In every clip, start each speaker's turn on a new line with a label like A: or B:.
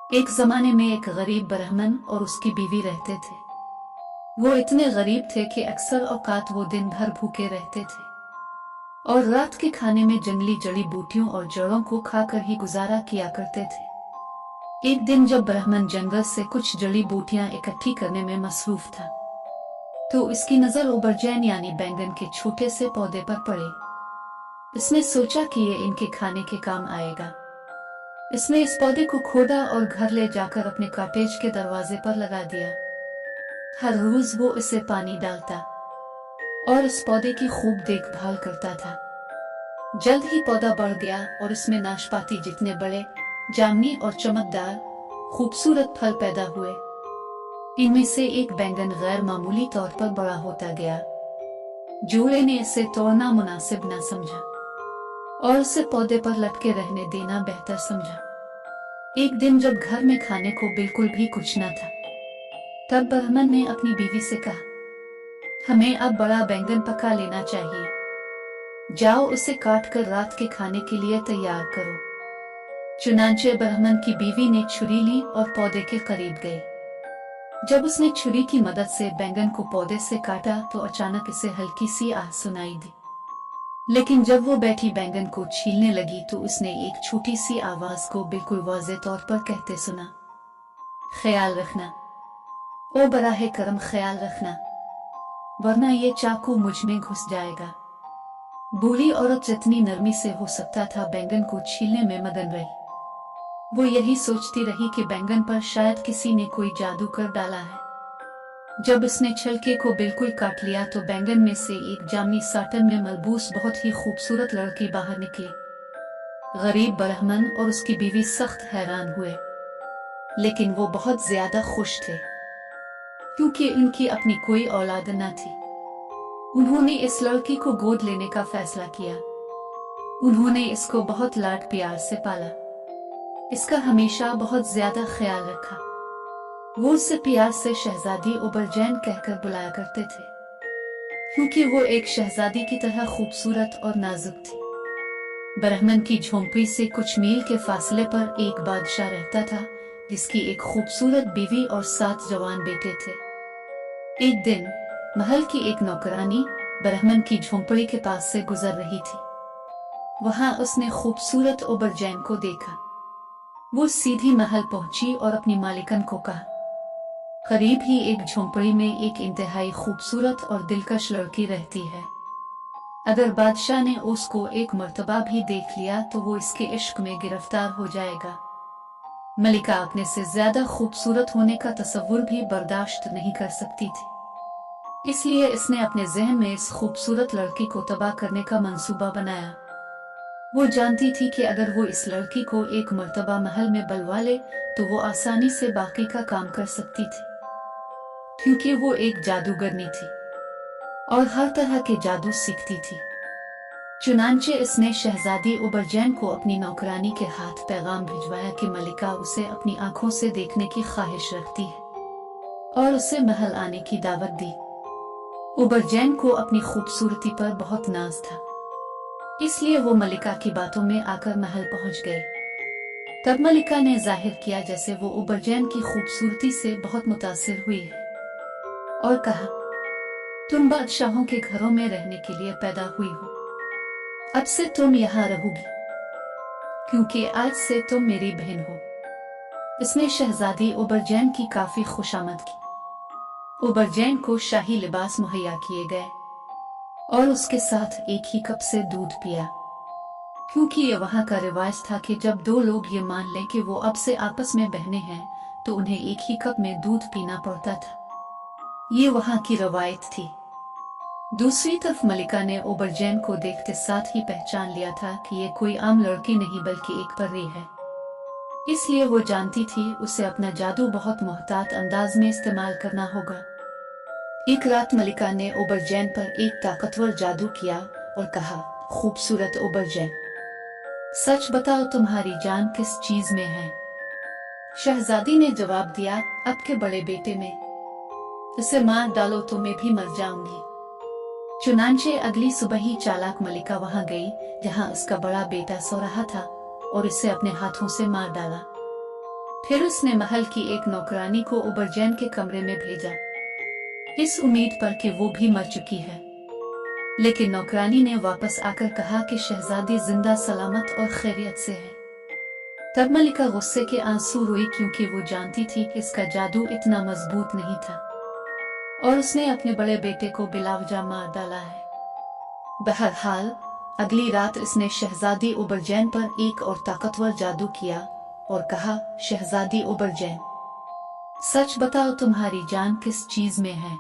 A: एक जमाने में एक गरीब ब्राह्मण और उसकी बीवी रहते थे। वो इतने गरीब थे कि अक्सर औकात वो दिन भर भूखे रहते थे और रात के खाने में जंगली जड़ी बूटियों और जड़ों को खाकर ही गुजारा किया करते थे। एक दिन जब ब्राह्मण जंगल से कुछ जड़ी बूटियां इकट्ठी करने में मसरूफ था, तो इसकी नजर उबरजैन यानी बैंगन के छोटे से पौधे पर पड़े। इसने सोचा कि ये इनके खाने के काम आएगा। इसने इस पौधे को खोदा और घर ले जाकर अपने कॉटेज के दरवाजे पर लगा दिया। हर रोज वो इसे पानी डालता और इस पौधे की खूब देखभाल करता था। जल्द ही पौधा बढ़ गया और इसमें नाशपाती जितने बड़े, जामुनी और चमकदार खूबसूरत फल पैदा हुए। इनमें से एक बैंगन गैर मामूली तौर पर बड़ा होता गया। जोड़े ने इसे तोड़ना मुनासिब न समझा और उसे पौधे पर लटके रहने देना बेहतर समझा। एक दिन जब घर में खाने को बिल्कुल भी कुछ न था, तब ब्राह्मण ने अपनी बीवी से कहा, हमें अब बड़ा बैंगन पका लेना चाहिए। जाओ उसे काट कर रात के खाने के लिए तैयार करो। चुनांचे ब्राह्मण की बीवी ने छुरी ली और पौधे के करीब गई। जब उसने छुरी की मदद से बैंगन को पौधे से काटा तो अचानक इसे हल्की सी आह सुनाई दी। लेकिन जब वो बैठी बैंगन को छीलने लगी तो उसने एक छोटी सी आवाज को बिल्कुल वाज़ेह तौर पर कहते सुना, ख्याल रखना, ओ बराहे करम ख्याल रखना, वरना ये चाकू मुझ में घुस जाएगा। बूढ़ी औरत जितनी नरमी से हो सकता था बैंगन को छीलने में मगन रही। वो यही सोचती रही कि बैंगन पर शायद किसी ने कोई जादू कर डाला है। जब इसने छिलके को बिल्कुल काट लिया तो बैंगन में से एक जामुनी साटन में मलबूस बहुत ही खूबसूरत लड़की बाहर निकली। गरीब ब्राह्मण और उसकी बीवी सख्त हैरान हुए, लेकिन वो बहुत ज्यादा खुश थे क्योंकि उनकी अपनी कोई औलाद न थी। उन्होंने इस लड़की को गोद लेने का फैसला किया। उन्होंने इसको बहुत लाड प्यार से पाला, इसका हमेशा बहुत ज्यादा ख्याल रखा। वो उससे प्यार से शहजादी उबरजैन कहकर बुलाया करते थे, क्योंकि वो एक शहजादी की तरह खूबसूरत और नाजुक थी। ब्राह्मण की झोंपड़ी से कुछ मील के फासले पर एक बादशाह रहता था, जिसकी एक खूबसूरत बीवी और 7 जवान बेटे थे। एक दिन महल की एक नौकरानी ब्राह्मण की झोंपड़ी के पास से गुजर रही थी। वहां उसने खूबसूरत उबरजैन को देखा। वो सीधी महल पहुंची और अपनी मालिकन को कहा, करीब ही एक झोंपड़ी में एक इंतहाई खूबसूरत और दिलकश लड़की रहती है। अगर बादशाह ने उसको एक मर्तबा भी देख लिया तो वो इसके इश्क में गिरफ्तार हो जाएगा। मलिका अपने से ज्यादा खूबसूरत होने का तसव्वुर भी बर्दाश्त नहीं कर सकती थी, इसलिए इसने अपने जहन में इस खूबसूरत लड़की को तबाह करने का मंसूबा बनाया। वो जानती थी कि अगर वो इस लड़की को एक मर्तबा महल में बुलवा ले तो वो आसानी से बाकी का काम कर सकती थी, क्योंकि वो एक जादूगरनी थी और हर तरह के जादू सीखती थी। चुनांचे इसने शहजादी उबरजैन को अपनी नौकरानी के हाथ पैगाम भिजवाया कि मलिका उसे अपनी आंखों से देखने की ख्वाहिश रखती है और उसे महल आने की दावत दी। उबरजैन को अपनी खूबसूरती पर बहुत नाज था, इसलिए वो मलिका की बातों में आकर महल पहुंच गए। तब मलिका ने जाहिर किया जैसे वो उबरजैन की खूबसूरती से बहुत मुतासिर हुई है और कहा, तुम बादशाहों के घरों में रहने के लिए पैदा हुई हो। अब से तुम यहाँ रहोगी, क्योंकि आज से तुम मेरी बहन हो। इसने शहजादी उबरजैन की काफी खुशामद की। उबरजैन को शाही लिबास मुहैया किए गए और उसके साथ एक ही कप से दूध पिया, क्योंकि ये वहां का रिवाज था कि जब 2 लोग ये मान लें कि वो अब से आपस में बहने हैं तो उन्हें एक ही कप में दूध पीना पड़ता था। ये वहां की रवायत थी। दूसरी तरफ मलिका ने उबरजैन को देखते साथ ही पहचान लिया था कि ये कोई आम लड़की नहीं बल्कि एक परी है, इसलिए वो जानती थी उसे अपना जादू बहुत मोहतात अंदाज में इस्तेमाल करना होगा। एक रात मलिका ने उबरजैन पर एक ताकतवर जादू किया और कहा, खूबसूरत उबरजैन, सच बताओ तुम्हारी जान किस चीज में है? शहजादी ने जवाब दिया, आपके बड़े बेटे में। इसे मार डालो तो मैं भी मर जाऊंगी। चुनांचे अगली सुबह ही चालाक मलिका वहां गई जहां उसका बड़ा बेटा सो रहा था और इसे अपने हाथों से मार डाला। फिर उसने महल की एक नौकरानी को उबरजैन के कमरे में भेजा, इस उम्मीद पर कि वो भी मर चुकी है। लेकिन नौकरानी ने वापस आकर कहा कि शहजादी जिंदा सलामत और खैरियत से है। तब मलिका गुस्से के आंसू रोई, क्योंकि वो जानती थी कि इसका जादू इतना मजबूत नहीं था और उसने अपने बड़े बेटे को बिलावजा मार डाला है। बहरहाल अगली रात इसने शहजादी उबरजैन पर एक और ताकतवर जादू किया और कहा, शहजादी उबरजैन, सच बताओ तुम्हारी जान किस चीज में है?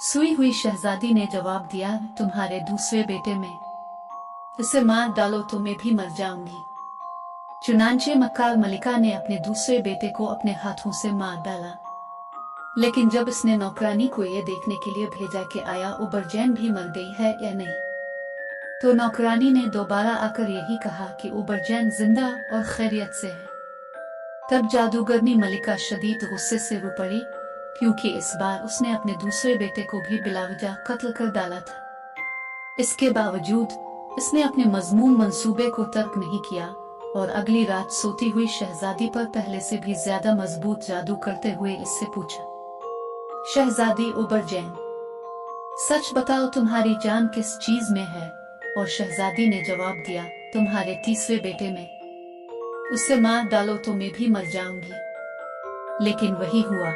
A: सोई हुई शहजादी ने जवाब दिया, तुम्हारे दूसरे बेटे में। इसे मार डालो तो मैं भी मर जाऊंगी। चुनांचे मक्कार मलिका ने अपने दूसरे बेटे को अपने हाथों से मार डाला। लेकिन जब इसने नौकरानी को यह देखने के लिए भेजा कि आया उबरजैन भी मर गई है या नहीं, तो नौकरानी ने दोबारा आकर यही कहा कि उबरजैन जिंदा और खैरियत से है। तब जादूगरनी मलिका शदीद गुस्से से रो पड़ी, क्योंकि इस बार उसने अपने दूसरे बेटे को भी बिलावजा कत्ल कर डाला था। इसके बावजूद इसने अपने मजमूम मंसूबे को तर्क नहीं किया और अगली रात सोती हुई शहजादी पर पहले से भी ज्यादा मजबूत जादू करते हुए इससे पूछा, शहजादी उबरजैन, सच बताओ तुम्हारी जान किस चीज में है? और शहजादी ने जवाब दिया, तुम्हारे तीसरे बेटे में। उसे मार डालो तो मैं भी मर जाऊंगी। लेकिन वही हुआ।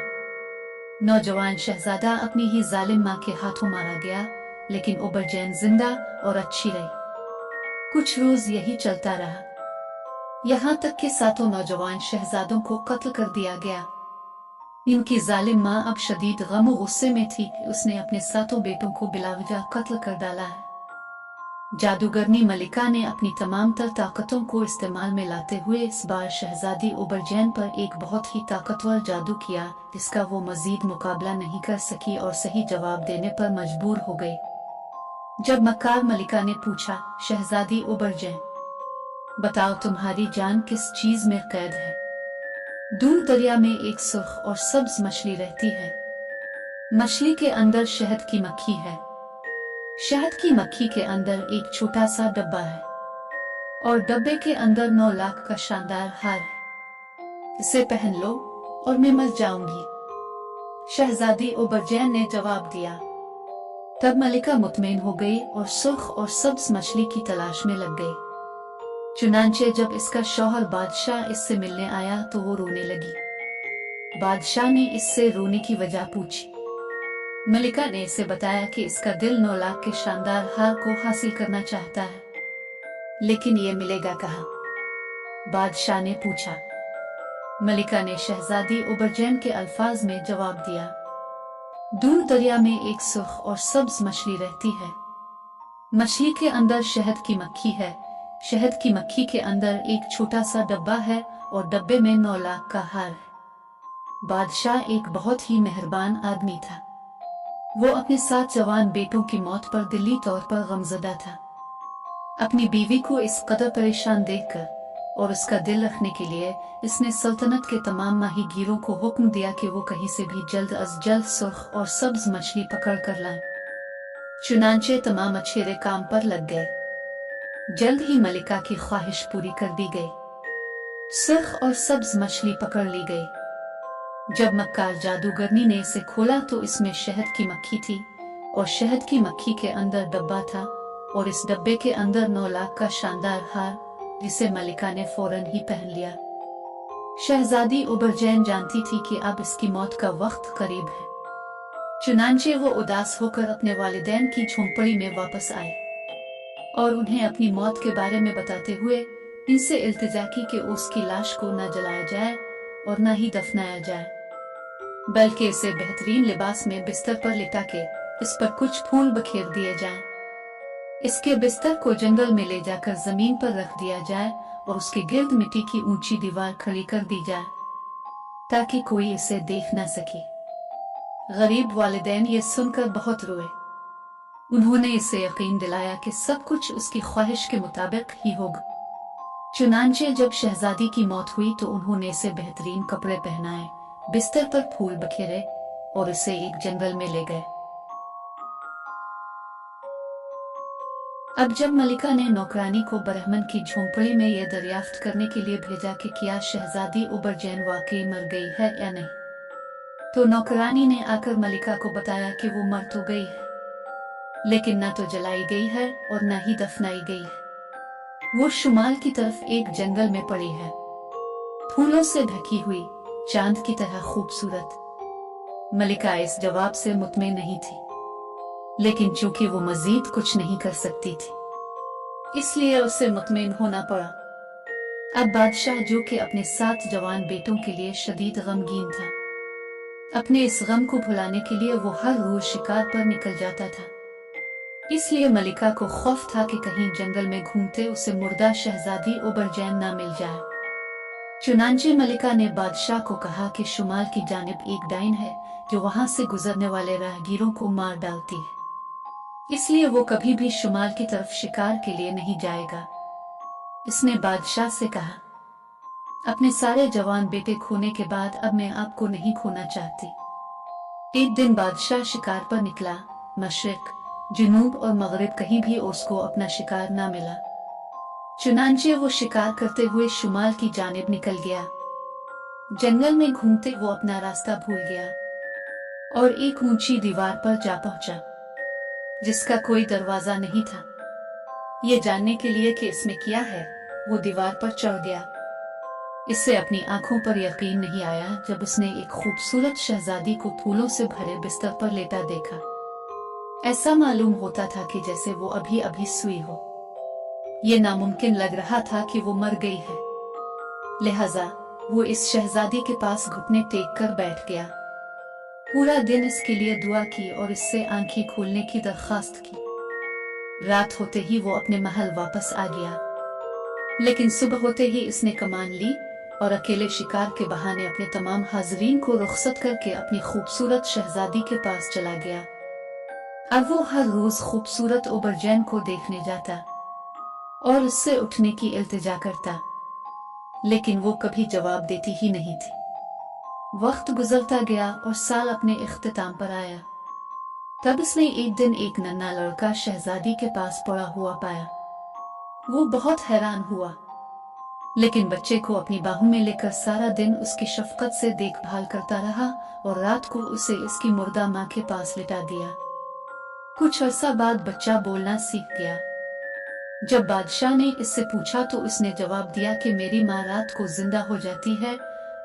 A: नौजवान शहजादा अपनी ही जालिम मां के हाथों मारा गया, लेकिन उबरजैन जिंदा और अच्छी रही। कुछ रोज यही चलता रहा, यहाँ तक कि सातों नौजवान शहजादों को कत्ल कर दिया गया। इनकी जालिम मां अब शदीद गम और गुस्से में थी कि उसने अपने सातों बेटों को बिलावजा कत्ल कर डाला है। जादूगरनी मलिका ने अपनी तमाम तर ताकतों को इस्तेमाल में लाते हुए इस बार शहजादी उबरजैन पर एक बहुत ही ताकतवर जादू किया, जिसका वो मजीद मुकाबला नहीं कर सकी और सही जवाब देने पर मजबूर हो गई। जब मक्कार मलिका ने पूछा, शहजादी उबरजैन, बताओ तुम्हारी जान किस चीज में कैद है? दूर दरिया में एक सुर्ख और सब्ज मछली रहती है। मछली के अंदर शहद की मक्खी है। शहद की मक्खी के अंदर एक छोटा सा डब्बा है और डब्बे के अंदर 9 लाख का शानदार हार है। इसे पहन लो और मैं मर जाऊंगी। शहजादी उबरजैन ने जवाब दिया। तब मलिका मुतमईन हो गई और सुर्ख और सब्ज मछली की तलाश में लग गई। चुनांचे जब इसका शौहर बादशाह इससे मिलने आया तो वो रोने लगी। बादशाह ने इससे रोने की वजह पूछी। मलिका ने इसे बताया कि इसका दिल 9 लाख के शानदार हार को हासिल करना चाहता है, लेकिन ये मिलेगा कहाँ? बादशाह ने पूछा। मलिका ने शहजादी उबरजैन के अल्फाज में जवाब दिया, दूर दरिया में एक सुर्ख और सब्ज मछली रहती है। मछली के अंदर शहद की मक्खी है। शहद की मक्खी के अंदर एक छोटा सा डब्बा है और डब्बे में 9 लाख का हार है। बादशाह एक बहुत ही मेहरबान आदमी था। वो अपने 7 जवान बेटों की मौत पर दिली तौर पर गमज़दा था। अपनी बीवी को इस कदर परेशान देखकर और उसका दिल रखने के लिए इसने सल्तनत के तमाम माहीगीरों को हुक्म दिया कि वो कहीं से भी जल्द अज जल्द सुर्ख और सब्ज मछली पकड़ कर लाएं। चुनांचे तमाम अच्छेरे काम पर लग गए। जल्द ही मलिका की ख्वाहिश पूरी कर दी गई। सुर्ख और सब्ज मछली पकड़ ली गई। जब मक्कार जादूगरनी ने इसे खोला तो इसमें शहद की मक्खी थी और शहद की मक्खी के अंदर डब्बा था और इस डब्बे के अंदर 9 लाख का शानदार हार, जिसे मलिका ने फौरन ही पहन लिया। शहजादी उबरजैन जानती थी कि अब इसकी मौत का वक्त करीब है। चुनांचे वो उदास होकर अपने वालिदैन की झोंपड़ी में वापस आई और उन्हें अपनी मौत के बारे में बताते हुए इनसे इल्तिजा की कि उसकी लाश को न जलाया जाए और न ही दफनाया जाए, बल्कि इसे बेहतरीन लिबास में बिस्तर पर लिटा के इस पर कुछ फूल बखेर दिए जाएं। इसके बिस्तर को जंगल में ले जाकर जमीन पर रख दिया जाए और उसके गिर्द मिट्टी की ऊंची दीवार खड़ी कर दी जाए ताकि कोई इसे देख न सके। गरीब वालिदैन ये सुनकर बहुत रोए। उन्होंने इसे यकीन दिलाया कि सब कुछ उसकी ख्वाहिश के मुताबिक ही होगा। चुनांचे जब शहजादी की मौत हुई तो उन्होंने इसे बेहतरीन कपड़े पहनाए, बिस्तर पर फूल बखेरे और इसे एक जंगल में ले गए। अब जब मलिका ने नौकरानी को ब्राह्मण की झोंपड़ी में यह दरियाफ्त करने के लिए भेजा कि क्या शहजादी उबरजैन वाकई मर गई है या नहीं, तो नौकरानी ने आकर मलिका को बताया कि वो मर तो गई है, लेकिन न तो जलाई गई है और न ही दफनाई गई है। वो शुमाल की तरफ एक जंगल में पड़ी है, फूलों से ढकी हुई, चांद की तरह खूबसूरत। मलिका इस जवाब से मुतमिन नहीं थी, लेकिन चूंकि वो मजीद कुछ नहीं कर सकती थी, इसलिए उसे मुतमिन होना पड़ा। अब बादशाह, जो कि अपने 7 जवान बेटों के लिए शदीद गमगीन था, अपने इस गम को भुलाने के लिए वो हर रोज शिकार पर निकल जाता था। इसलिए मलिका को खौफ था कि कहीं जंगल में घूमते उसे मुर्दा शहजादी उबरजैन ना मिल जाए। चुनांचे मलिका ने बादशाह को कहा कि शुमाल की जानिब एक डाइन है जो वहां से गुजरने वाले राहगीरों को मार डालती है, इसलिए वो कभी भी शुमाल की तरफ शिकार के लिए नहीं जाएगा। इसने बादशाह से कहा, अपने सारे जवान बेटे खोने के बाद अब मैं आपको नहीं खोना चाहती। एक दिन बादशाह शिकार पर निकला। मशरिक, जुनूब और मगरिब कहीं भी उसको अपना शिकार ना मिला। चुनांचे वो शिकार करते हुए शुमाल की जानिब निकल गया। जंगल में घूमते वो अपना रास्ता भूल गया और एक ऊंची दीवार पर जा पहुंचा, जिसका कोई दरवाजा नहीं था। ये जानने के लिए कि इसमें क्या है, वो दीवार पर चढ़ गया। इससे अपनी आंखों पर यकीन नहीं आया जब उसने एक खूबसूरत शहजादी को फूलों से भरे बिस्तर पर लेटा देखा। ऐसा मालूम होता था कि जैसे वो अभी अभी सुई हो। ये नामुमकिन लग रहा था कि वो मर गई है। लिहाजा वो इस शहजादी के पास घुटने टेक कर बैठ गया। पूरा दिन इसके लिए दुआ की और इससे आंखें खोलने की दरख्वास्त की। रात होते ही वो अपने महल वापस आ गया, लेकिन सुबह होते ही इसने कमान ली और अकेले शिकार के बहाने अपने तमाम हाजरीन को रुखसत करके अपनी खूबसूरत शहजादी के पास चला गया। अब वो हर रोज खूबसूरत उबरजैन को देखने जाता और उससे उठने की इल्तिजा करता, लेकिन वो कभी जवाब देती ही नहीं थी। वक्त गुजरता गया और साल अपने इख्तिताम पर आया। तब उसने एक दिन एक नन्हा लड़का शहजादी के पास पड़ा हुआ पाया। वो बहुत हैरान हुआ, लेकिन बच्चे को अपनी बाहों में लेकर सारा दिन उसकी शफकत से देखभाल करता रहा और रात को उसे इसकी मुर्दा माँ के पास लिटा दिया। कुछ अरसा बाद बच्चा बोलना सीख गया। जब बादशाह ने इससे पूछा तो उसने जवाब दिया कि मेरी माँ रात को जिंदा हो जाती है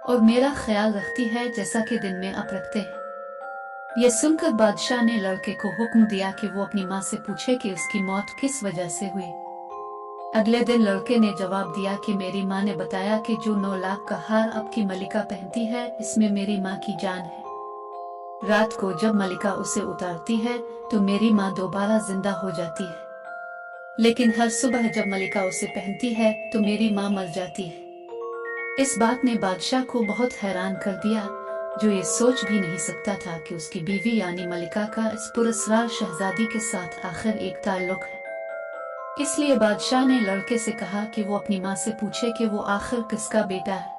A: और मेरा ख्याल रखती है जैसा कि दिन में आप रखते हैं। यह सुनकर बादशाह ने लड़के को हुक्म दिया कि वो अपनी माँ से पूछे कि उसकी मौत किस वजह से हुई। अगले दिन लड़के ने जवाब दिया कि मेरी माँ ने बताया कि जो 9 लाख का हार आपकी मलिका पहनती है, इसमें मेरी माँ की जान है। रात को जब मलिका उसे उतारती है तो मेरी माँ दोबारा जिंदा हो जाती है, लेकिन हर सुबह जब मलिका उसे पहनती है तो मेरी माँ मर जाती है। इस बात ने बादशाह को बहुत हैरान कर दिया, जो ये सोच भी नहीं सकता था कि उसकी बीवी यानी मलिका का इस पुरस्कार शहजादी के साथ आखिर एक ताल्लुक है। इसलिए बादशाह ने लड़के से कहा कि वो अपनी माँ से पूछे कि वो आखिर किसका बेटा है।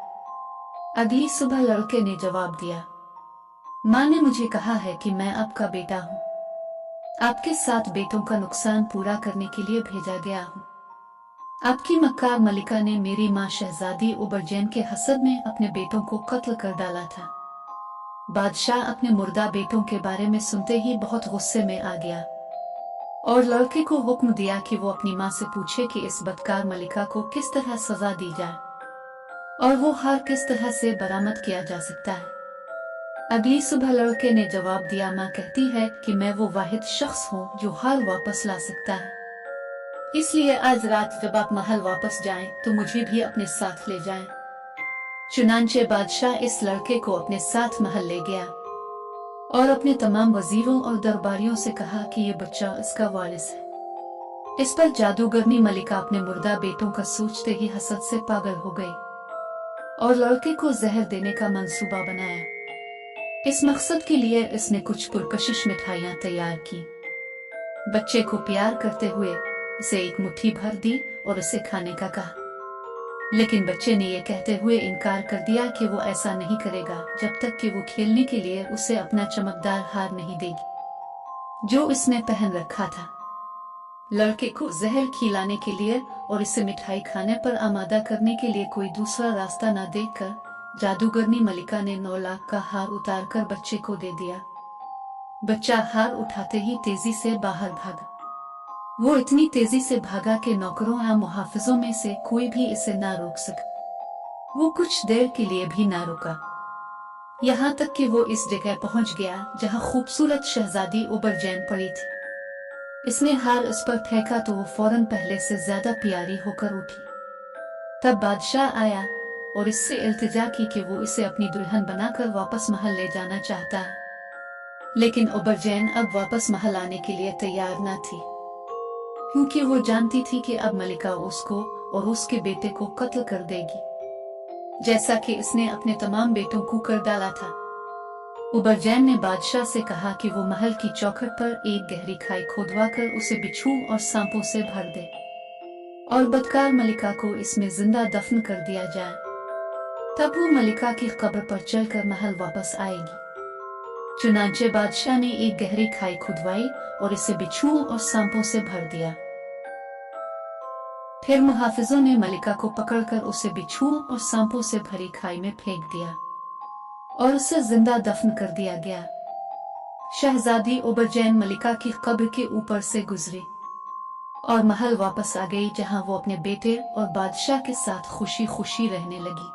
A: अगली सुबह लड़के ने जवाब दिया, माँ ने मुझे कहा है कि मैं आपका बेटा हूँ। आपके 7 बेटों का नुकसान पूरा करने के लिए भेजा गया हूँ। आपकी मक्कार मलिका ने मेरी माँ शहजादी उबरजैन के हसद में अपने बेटों को कत्ल कर डाला था। बादशाह अपने मुर्दा बेटों के बारे में सुनते ही बहुत गुस्से में आ गया और लड़के को हुक्म दिया कि वो अपनी माँ से पूछे कि इस बदकार मलिका को किस तरह सजा दी जाए और वो हार किस तरह से बरामद किया जा सकता है। अगली सुबह लड़के ने जवाब दिया, माँ कहती है कि मैं वो वाहिद शख्स हूँ जो हार वापस ला सकता है, इसलिए आज रात जब आप महल वापस जाएं तो मुझे भी अपने साथ ले जाएं। चुनांचे बादशाह इस लड़के को अपने साथ महल ले गया और अपने तमाम वजीरों और दरबारियों से कहा कि ये बच्चा इसका वारिस है। इस पर जादूगरनी मलिका अपने मुर्दा बेटों का सोचते ही हसद से पागल हो गई और लड़के को जहर देने का मंसूबा बनाया। इस मकसद के लिए इसने कुछ पुरकशिश मिठाइयाँ तैयार की। बच्चे को प्यार करते हुए इसे एक मुट्ठी भर दी और उसे खाने का कहा, लेकिन बच्चे ने यह कहते हुए इनकार कर दिया कि वो ऐसा नहीं करेगा जब तक कि वो खेलने के लिए उसे अपना चमकदार हार नहीं देगी जो इसने पहन रखा था। लड़के को जहर खिलाने के लिए और इसे मिठाई खाने पर आमादा करने के लिए कोई दूसरा रास्ता न देखकर जादूगरनी मलिका ने 9 लाख का हार उतारकर बच्चे को दे दिया। बच्चा हार उठाते ही तेजी से बाहर भागा। वो इतनी तेजी से भागा कि नौकरों या मुहाफिजों में से कोई भी इसे ना रोक सका। वो कुछ देर के लिए भी ना रुका, यहाँ तक कि वो इस जगह पहुंच गया जहाँ खूबसूरत शहजादी उबरजैन पड़ी थी। इसने हार उस पर फेंका तो वो फौरन पहले से ज्यादा प्यारी होकर उठी। तब बादशाह आया और इससे इल्तिजा की कि वो इसे अपनी दुल्हन बनाकर वापस महल ले जाना चाहता है, लेकिन उबरजैन अब वापस महल आने के लिए तैयार न थी, क्योंकि वो जानती थी कि अब मलिका उसको और उसके बेटे को कत्ल कर देगी, जैसा कि इसने अपने तमाम बेटों को कर डाला था। उबरजैन ने बादशाह से कहा कि वो महल की चौखट पर एक गहरी खाई खोदवाकर उसे बिच्छू और सांपों से भर दे और बदकार मलिका को इसमें जिंदा दफन कर दिया जाए। तब वो मलिका की कब्र पर चलकर महल वापस आएगी। चुनांचे बादशाह ने एक गहरी खाई खुदवाई और इसे बिच्छुओं और सांपों से भर दिया। फिर मुहाफिजों ने मलिका को पकड़कर उसे बिच्छुओं और सांपों से भरी खाई में फेंक दिया और उसे जिंदा दफन कर दिया गया। शहजादी उबरजैन मलिका की कब्र के ऊपर से गुजरी और महल वापस आ गई, जहां वो अपने बेटे और बादशाह के साथ खुशी खुशी रहने लगी।